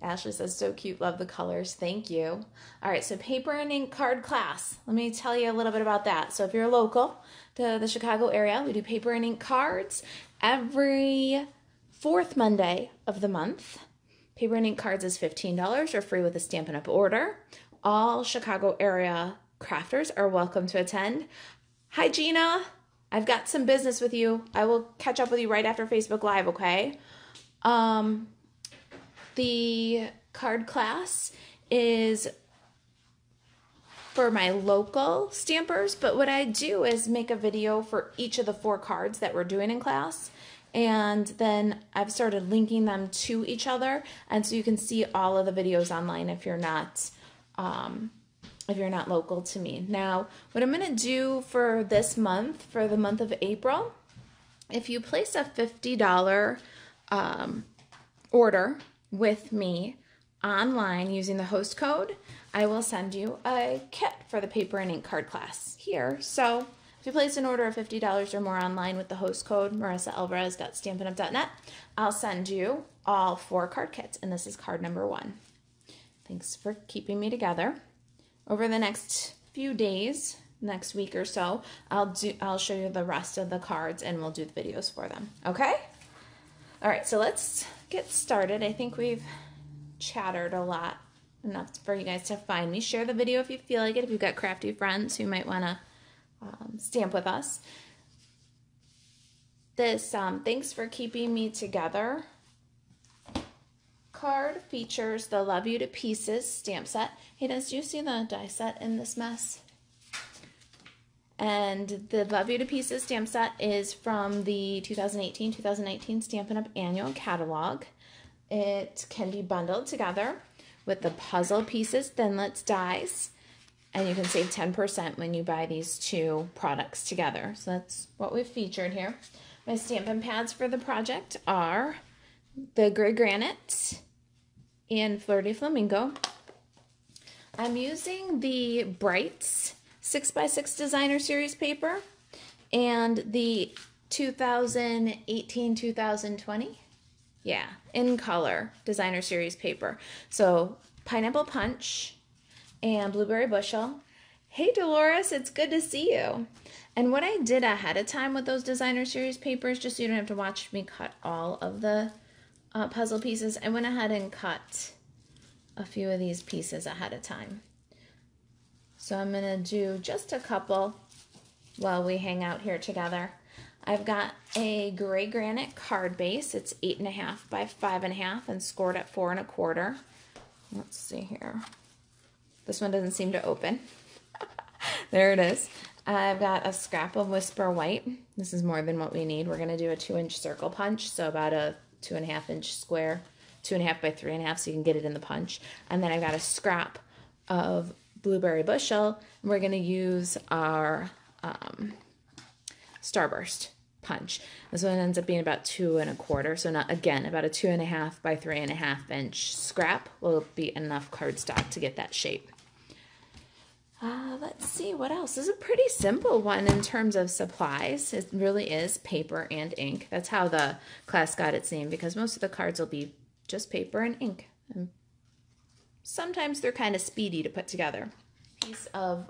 Ashley says, so cute, love the colors. Thank you. All right, so paper and ink card class. Let me tell you a little bit about that. So if you're local to the Chicago area, we do paper and ink cards every fourth Monday of the month. Paper and ink cards is $15 or free with a Stampin' Up! Order. All Chicago area crafters are welcome to attend. Hi, Gina. I've got some business with you. I will catch up with you right after Facebook Live, okay? The card class is for my local stampers, but what I do is make a video for each of the 4 cards that we're doing in class, and then I've started linking them to each other, and so you can see all of the videos online if you're not local to me. Now, what I'm going to do for this month, for the month of April, if you place a $50 order with me online using the host code, I will send you a kit for the paper and ink card class here. So if you place an order of $50 or more online with the host code marisaalvarez.stampinup.net, I'll send you all 4 card kits, and this is card number 1. Thanks for keeping me together. Over the next few days, next week or so, I'll show you the rest of the cards and we'll do the videos for them. Okay? All right, so let's get started. I think we've chattered a lot, enough for you guys to find me. Share the video if you feel like it, if you've got crafty friends who might want to stamp with us. This Thanks for Keeping Me Together card features the Love You to Pieces stamp set. Hey, do you see the die set in this mess? And the Love You to Pieces stamp set is from the 2018-2019 Stampin' Up! Annual Catalog. It can be bundled together with the puzzle pieces, Thinlits dies, and you can save 10% when you buy these 2 products together. So that's what we've featured here. My Stampin' Pads for the project are the Gray Granite and Flirty Flamingo. I'm using the Brights 6x6 Designer Series paper and the 2018-2020, yeah, in color Designer Series paper. So Pineapple Punch and Blueberry Bushel. Hey Dolores, it's good to see you. And what I did ahead of time with those Designer Series papers, just so you don't have to watch me cut all of the puzzle pieces, I went ahead and cut a few of these pieces ahead of time. So I'm going to do just a couple while we hang out here together. I've got a Gray Granite card base. It's 8.5 by 5.5 and scored at 4 1/4. Let's see here. This one doesn't seem to open. There it is. I've got a scrap of Whisper White. This is more than what we need. We're going to do a 2-inch circle punch, so about a 2.5-inch square, 2.5 by 3.5, so you can get it in the punch. And then I've got a scrap of Blueberry Bushel. And we're going to use our Starburst punch. This one ends up being about 2 1/4, so not, again, about a 2.5 by 3.5-inch scrap will be enough cardstock to get that shape. Let's see, what else? This is a pretty simple one in terms of supplies. It really is paper and ink. That's how the class got its name, because most of the cards will be just paper and ink. And sometimes they're kind of speedy to put together. Piece of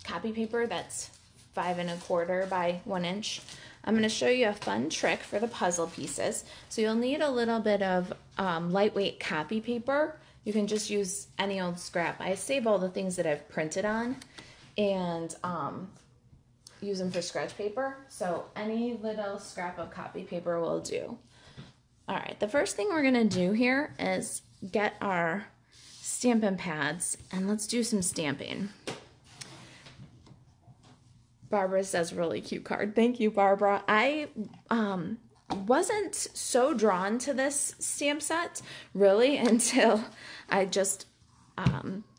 copy paper that's 5 1/4 by 1 inch. I'm going to show you a fun trick for the puzzle pieces. So you'll need a little bit of lightweight copy paper. You can just use any old scrap. I save all the things that I've printed on and use them for scratch paper. So any little scrap of copy paper will do. All right, the first thing we're gonna do here is get our Stampin' Pads and let's do some stamping. Barbara says really cute card. Thank you, Barbara. I wasn't so drawn to this stamp set really until I just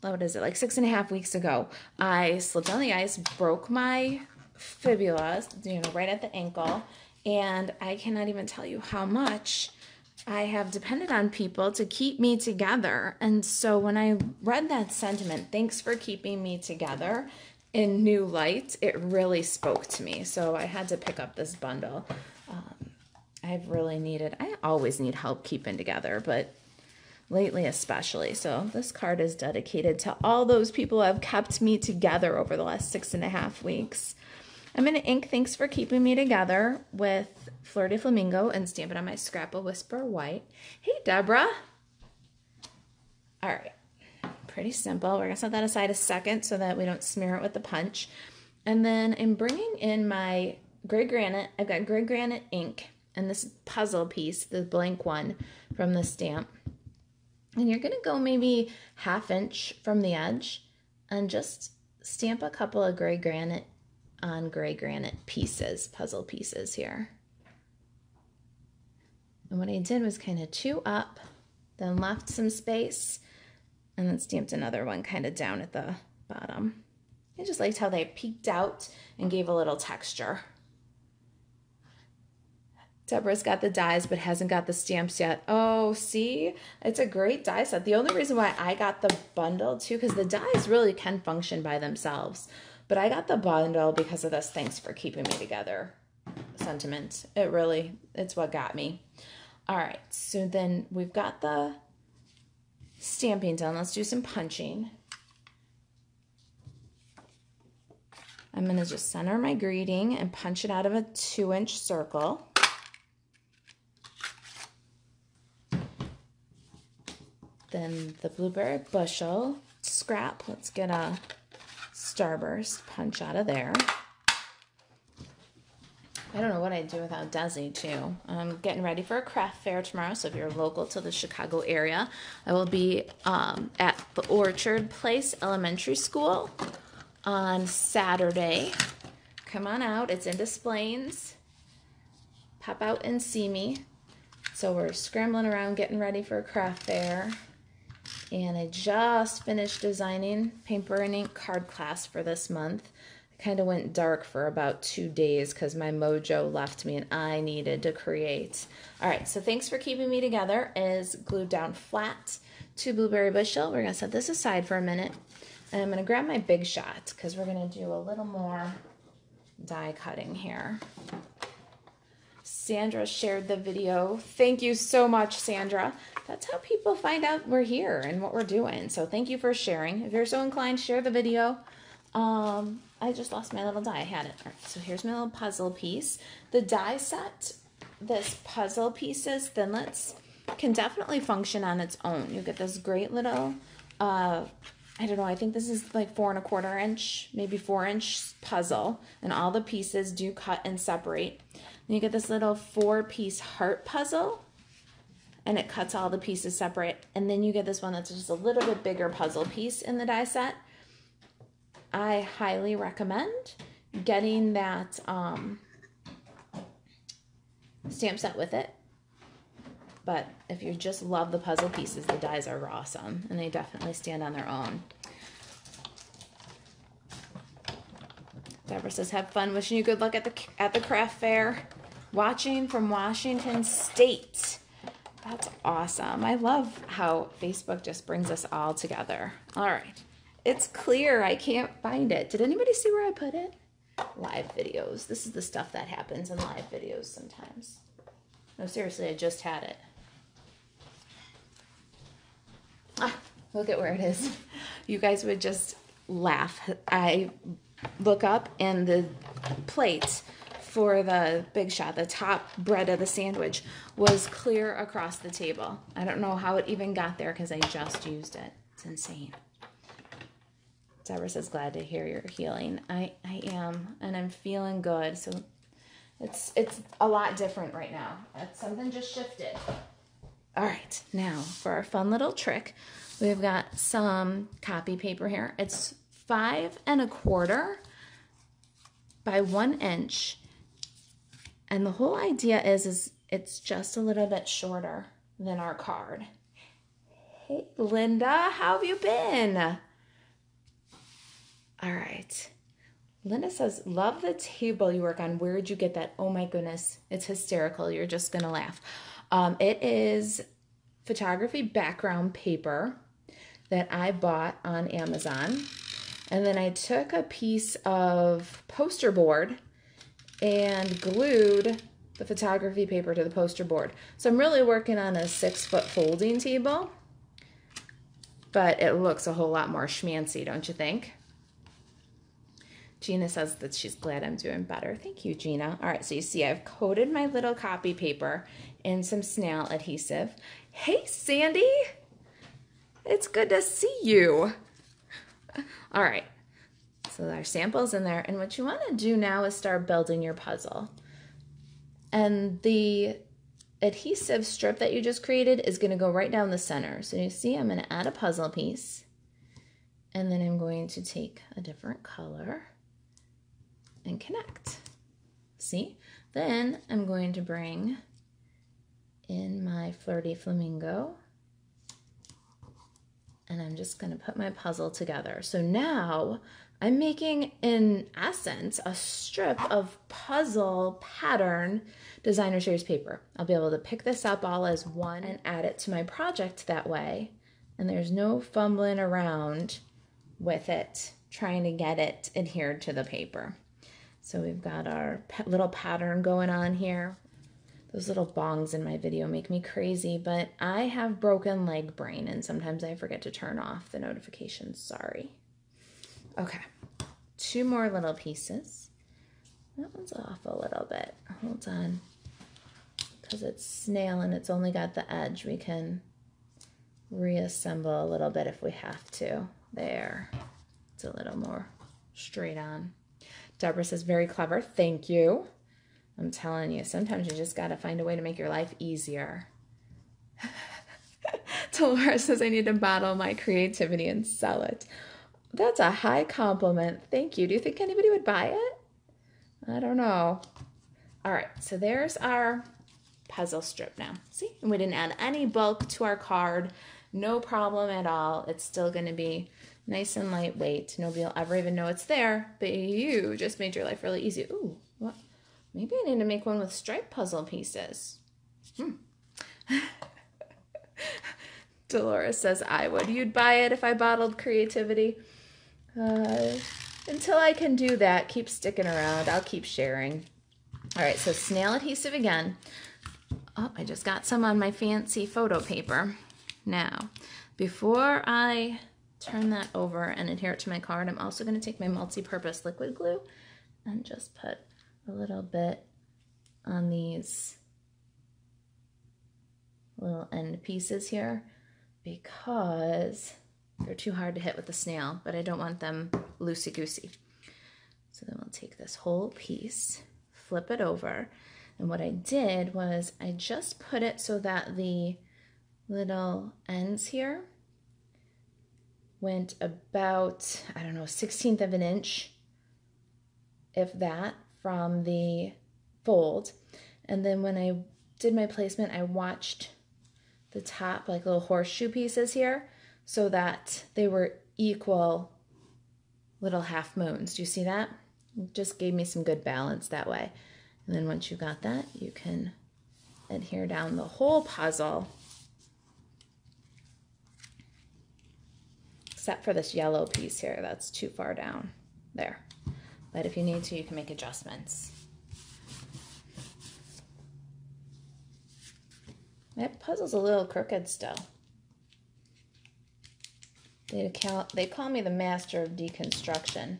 what is it, like 6.5 weeks ago, I slipped on the ice, broke my fibula, you know, right at the ankle, and I cannot even tell you how much I have depended on people to keep me together. And so when I read that sentiment, thanks for keeping me together, in new light, it really spoke to me. So I had to pick up this bundle. I always need help keeping together, but lately especially. So this card is dedicated to all those people who have kept me together over the last 6.5 weeks. I'm going to ink Thanks for Keeping Me Together with Fleur de Flamingo and stamp it on my scrap of Whisper White. Hey, Deborah. All right. Pretty simple. We're going to set that aside a second so that we don't smear it with the punch. And then I'm bringing in my gray granite. I've got gray granite ink and this puzzle piece, the blank one from the stamp. And you're going to go maybe 1/2 inch from the edge and just stamp a couple of gray granite on gray granite pieces, puzzle pieces here. And what I did was kind of 2 up, then left some space, and then stamped another one kind of down at the bottom. I just liked how they peeked out and gave a little texture. Deborah's got the dies but hasn't got the stamps yet. Oh, see? It's a great die set. The only reason why I got the bundle too, because the dies really can function by themselves. But I got the bundle because of this Thanks for Keeping Me Together sentiment. It's what got me. All right, so then we've got the stamping done. Let's do some punching. I'm going to just center my greeting and punch it out of a 2-inch circle. Then the blueberry bushel scrap. Let's get a starburst punch out of there. I don't know what I'd do without Desi too. I'm getting ready for a craft fair tomorrow, so if you're local to the Chicago area, I will be at the Orchard Place Elementary School on Saturday. Come on out. It's in Displays. Pop out and see me. So we're scrambling around getting ready for a craft fair. And I just finished designing paper and ink card class for this month. I kind of went dark for about 2 days because my mojo left me and I needed to create. All right, so Thanks for Keeping Me Together is glued down flat to blueberry bushel. We're going to set this aside for a minute. And I'm going to grab my Big Shot because we're going to do a little more die cutting here. Sandra shared the video. Thank you so much, Sandra. That's how people find out we're here and what we're doing. So thank you for sharing. If you're so inclined, share the video. I just lost my little die. I had it. All right, so here's my little puzzle piece. The die set, this puzzle pieces, thinlits, can definitely function on its own. You get this great little, I don't know, I think this is like 4 1/4 inch, maybe 4-inch puzzle. And all the pieces do cut and separate. And you get this little 4-piece heart puzzle. And it cuts all the pieces separate. And then you get this one that's just a little bit bigger puzzle piece in the die set. I highly recommend getting that stamp set with it. But if you just love the puzzle pieces, the dies are awesome. And they definitely stand on their own. Deborah says, have fun. Wishing you good luck at the craft fair. Watching from Washington State. That's awesome. I love how Facebook just brings us all together. All right. It's clear. I can't find it. Did anybody see where I put it? Live videos. This is the stuff that happens in live videos sometimes. No, seriously, I just had it. Ah, look at where it is. You guys would just laugh. I look up and the plate for the Big Shot, the top bread of the sandwich, was clear across the table. I don't know how it even got there because I just used it. It's insane. Deborah says, glad to hear you're healing. I am, and I'm feeling good. So it's a lot different right now. Something just shifted. All right, now for our fun little trick, we've got some copy paper here. It's 5 1/4 by 1 inch. And the whole idea is it's just a little bit shorter than our card. Hey, Linda, how have you been? All right. Linda says, love the table you work on. Where did you get that? Oh my goodness, it's hysterical. You're just going to laugh. It is photography background paper that I bought on Amazon. And then I took a piece of poster board and glued the photography paper to the poster board. So I'm really working on a 6-foot folding table. but it looks a whole lot more schmancy, don't you think? Gina says that she's glad I'm doing better. Thank you, Gina. All right, so you see I've coated my little copy paper in some snail adhesive. Hey, Sandy. It's good to see you. All right, so our sample's in there, and what you want to do now is start building your puzzle. And the adhesive strip that you just created is going to go right down the center. So you see I'm going to add a puzzle piece, and then I'm going to take a different color and connect. See? Then I'm going to bring in my Flirty Flamingo, and I'm just going to put my puzzle together. So now I'm making, in essence, a strip of puzzle pattern designer series paper. I'll be able to pick this up all as one and add it to my project that way, and there's no fumbling around with it, trying to get it adhered to the paper. So we've got our little pattern going on here. Those little bongs in my video make me crazy, but I have broken leg brain, and sometimes I forget to turn off the notifications. Sorry. Okay, 2 more little pieces. That one's off a little bit. Hold on. Because it's snail and it's only got the edge, we can reassemble a little bit if we have to. There. It's a little more straight on. Deborah says, very clever. Thank you. I'm telling you, sometimes you just got to find a way to make your life easier. Dolores says, I need to bottle my creativity and sell it. That's a high compliment. Thank you. Do you think anybody would buy it? I don't know. All right, so there's our puzzle strip now. See, and we didn't add any bulk to our card. No problem at all. It's still going to be nice and lightweight. Nobody will ever even know it's there, but you just made your life really easy. Ooh, what? Maybe I need to make one with striped puzzle pieces. Dolores says, I would. You'd buy it if I bottled creativity. Until I can do that, keep sticking around. I'll keep sharing. All right, so snail adhesive again. Oh, I just got some on my fancy photo paper. Now, before I turn that over and adhere it to my card, I'm also going to take my multi-purpose liquid glue and just put a little bit on these little end pieces here because they're too hard to hit with the snail, but I don't want them loosey-goosey. So then we'll take this whole piece, flip it over, and what I did was I just put it so that the little ends here went about, I don't know, 1/16 of an inch, if that, from the fold. And then when I did my placement, I watched the top, like little horseshoe pieces here, so that they were equal little half moons. Do you see that? It just gave me some good balance that way. And then once you got that, you can adhere down the whole puzzle, except for this yellow piece here. That's too far down there. But if you need to, you can make adjustments. That puzzle's a little crooked still. They call me the master of deconstruction.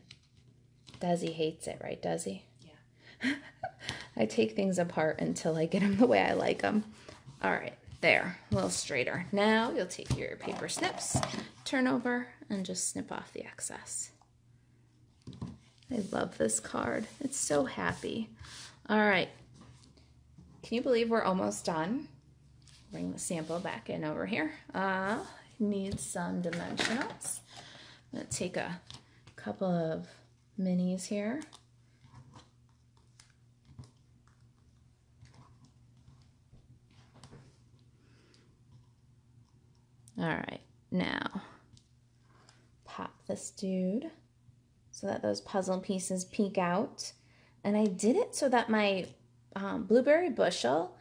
Desi hates it, right, Desi? Yeah. I take things apart until I get them the way I like them. All right, there, a little straighter. Now you'll take your paper snips, turn over, and just snip off the excess. I love this card. It's so happy. All right. Can you believe we're almost done? Bring the sample back in over here. Need some dimensionals. I'm going to take a couple of minis here. All right, now pop this dude so that those puzzle pieces peek out. And I did it so that my blueberry bushel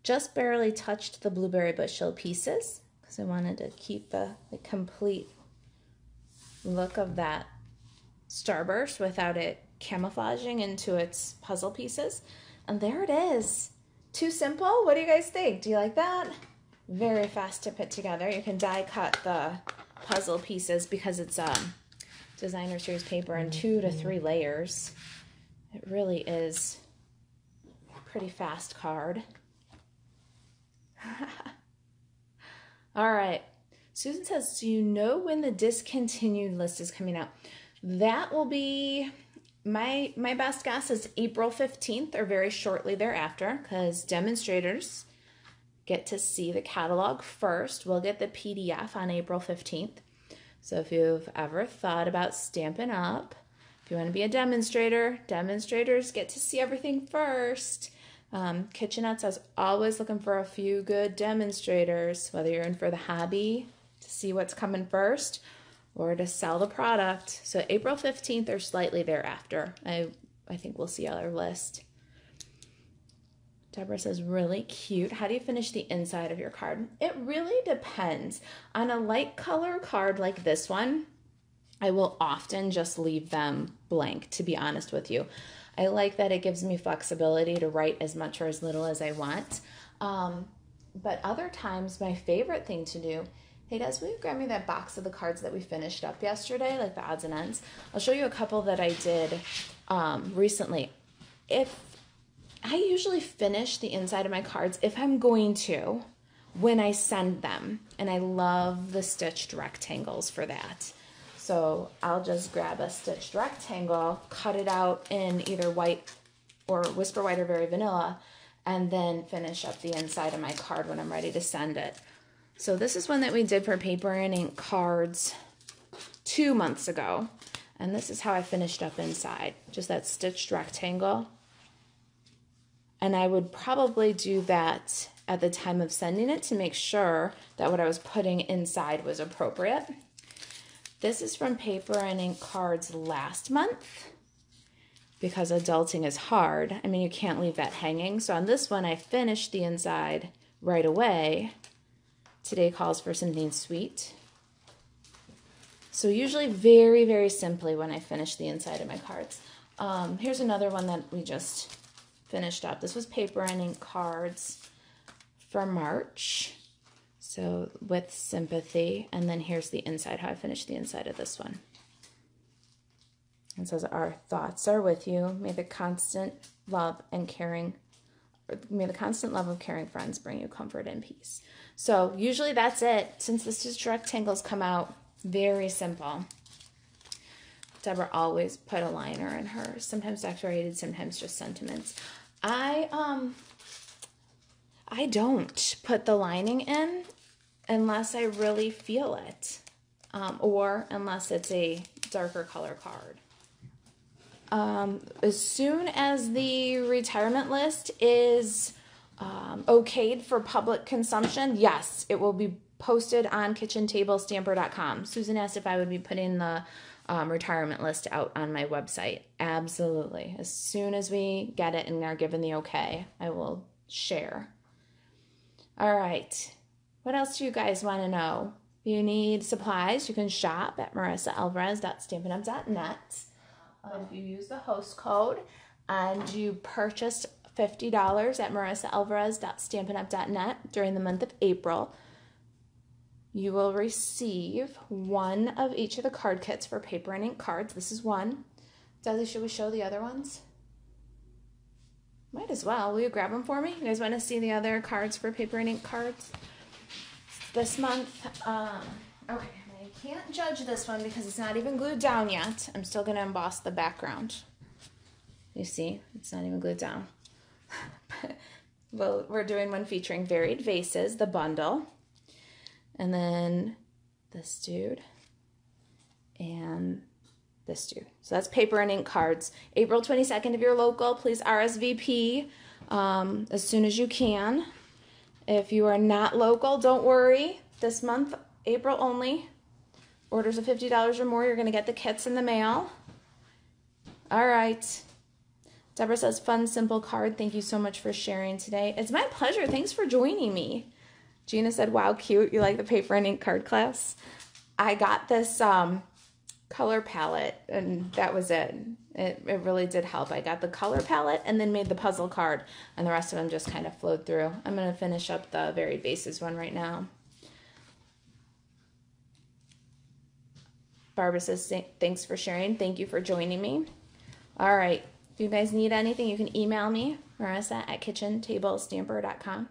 just barely touched the blueberry bushel pieces because I wanted to keep the complete look of that starburst without it camouflaging into its puzzle pieces. And there it is. Too simple? What do you guys think? Do you like that? Very fast to put together. You can die cut the puzzle pieces because it's designer series paper in 2 to 3 layers. It really is a pretty fast card. All right. Susan says, do you know when the discontinued list is coming out? That will be, my best guess is April 15th or very shortly thereafter, because demonstrators get to see the catalog first. We'll get the PDF on April 15th. So if you've ever thought about Stampin' Up, if you want to be a demonstrator, demonstrators get to see everything first. Kitchenettes is always looking for a few good demonstrators, whether you're in for the hobby to see what's coming first or to sell the product. So April 15th or slightly thereafter, I think we'll see our list. Deborah says, really cute. How do you finish the inside of your card? It really depends. On a light color card like this one, I will often just leave them blank, to be honest with you. I like that it gives me flexibility to write as much or as little as I want. But other times, my favorite thing to do, hey, Des, will you grab me that box of the cards that we finished up yesterday, like the odds and ends? I'll show you a couple that I did recently. I usually finish the inside of my cards if I'm going to when I send them, and I love the stitched rectangles for that. So I'll just grab a stitched rectangle, cut it out in either white or Whisper White or Very Vanilla, and then finish up the inside of my card when I'm ready to send it. So this is one that we did for paper and ink cards 2 months ago, and this is how I finished up inside, just that stitched rectangle. And I would probably do that at the time of sending it to make sure that what I was putting inside was appropriate. This is from Paper and Ink Cards last month because adulting is hard. I mean, you can't leave that hanging. So on this one, I finished the inside right away. Today calls for something sweet. So usually very, very simply when I finish the inside of my cards. Here's another one that we just finished up. This was Paper and Ink Cards for March. So with sympathy. And then here's the inside, how I finished the inside of this one. It says, our thoughts are with you. May the constant love of caring friends bring you comfort and peace. So usually that's it. Since the stitched rectangles come out, very simple. Deborah always put a liner in hers, sometimes decorated, sometimes just sentiments. I don't put the lining in unless I really feel it, or unless it's a darker color card. As soon as the retirement list is okayed for public consumption, yes, it will be posted on kitchentablestamper.com. Susan asked if I would be putting the retirement list out on my website. Absolutely. As soon as we get it and are given the okay, I will share. All right. What else do you guys want to know? If you need supplies, you can shop at marisaalvarez.stampinup.net. If you use the host code and you purchased $50 at marisaalvarez.stampinup.net during the month of April, you will receive one of each of the card kits for Paper and Ink Cards. This is one. Dudley, should we show the other ones? Might as well. Will you grab them for me? You guys want to see the other cards for Paper and Ink Cards this month? Okay, I can't judge this one because it's not even glued down yet. I'm still going to emboss the background. You see, it's not even glued down. Well, we're doing one featuring varied vases, the bundle. And then this dude and this dude. So that's Paper and Ink Cards. April 22nd, if you're local, please RSVP as soon as you can. If you are not local, don't worry. This month, April only, orders of $50 or more, you're going to get the kits in the mail. All right. Deborah says, fun, simple card. Thank you so much for sharing today. It's my pleasure. Thanks for joining me. Gina said, wow, cute. You like the Paper and Ink Card class? I got this color palette, and that was it. It really did help. I got the color palette and then made the puzzle card, and the rest of them just kind of flowed through. I'm going to finish up the varied vases one right now. Barbara says, thanks for sharing. Thank you for joining me. All right. If you guys need anything, you can email me, Marisa at kitchentablestamper.com.